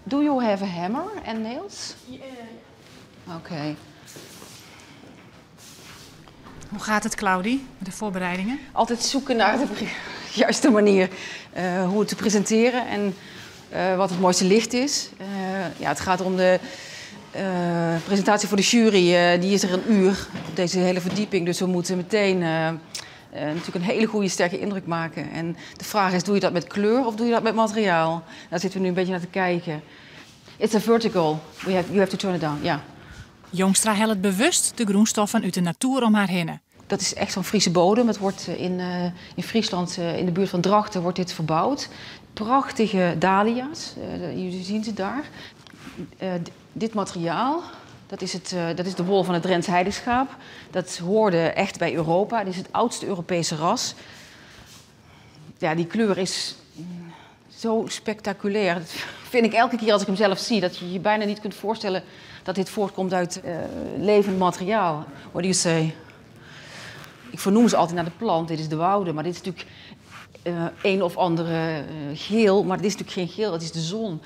Do you have a hammer and nails? Oké. Hoe gaat het, Claudie, met de voorbereidingen? Altijd zoeken naar de juiste manier hoe het te presenteren en wat het mooiste licht is. Ja, het gaat om de presentatie voor de jury. Die is er een uur op deze hele verdieping. Dus we moeten meteen natuurlijk een hele goede, sterke indruk maken. En de vraag is, doe je dat met kleur of doe je dat met materiaal? Daar zitten we nu een beetje naar te kijken. It's a vertical. You have to turn it down, ja. Jongstra helpt bewust de groenstoffen uit de natuur om haar heen. Dat is echt zo'n Friese bodem. Het wordt in Friesland, in de buurt van Drachten, wordt dit verbouwd. Prachtige dahlia's, jullie zien ze daar. Dit materiaal, dat is de wol van het Drents heideschaap. Dat hoorde echt bij Europa. Dit is het oudste Europese ras. Ja, die kleur is zo spectaculair. Dat vind ik elke keer als ik hem zelf zie, dat je je bijna niet kunt voorstellen dat dit voortkomt uit levend materiaal. What do you say? Ik vernoem ze altijd naar de plant. Dit is de woude, maar dit is natuurlijk een of andere geel. Maar dit is natuurlijk geen geel, het is de zon.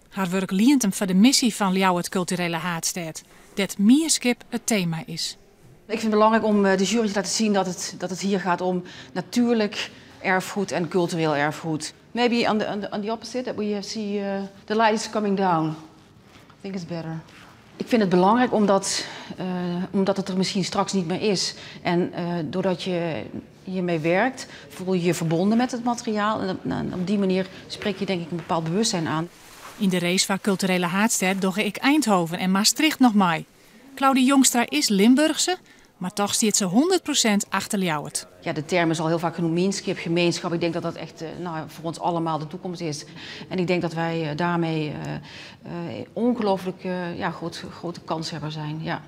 Haar werk leent hem voor de missie van Ljouwert Culturele Haardstad. Dat mierskip het thema is. Ik vind het belangrijk om de jury te laten zien dat het hier gaat om natuurlijk erfgoed en cultureel erfgoed. Maybe on the opposite, that we see the light is coming down. I think it's better. Ik vind het belangrijk omdat het er misschien straks niet meer is. En doordat je hiermee werkt, voel je je verbonden met het materiaal. En op die manier spreek je denk ik een bepaald bewustzijn aan. In de race van Culturele Haardstad dogge ik Eindhoven en Maastricht nog mee. Claudie Jongstra is Limburgse, maar toch stiert ze 100% achter Ljouwert. Ja, de term is al heel vaak genoemd, meenskip, gemeenschap. Ik denk dat dat echt voor ons allemaal de toekomst is. En ik denk dat wij daarmee ongelooflijk grote kanshebber zijn. Ja.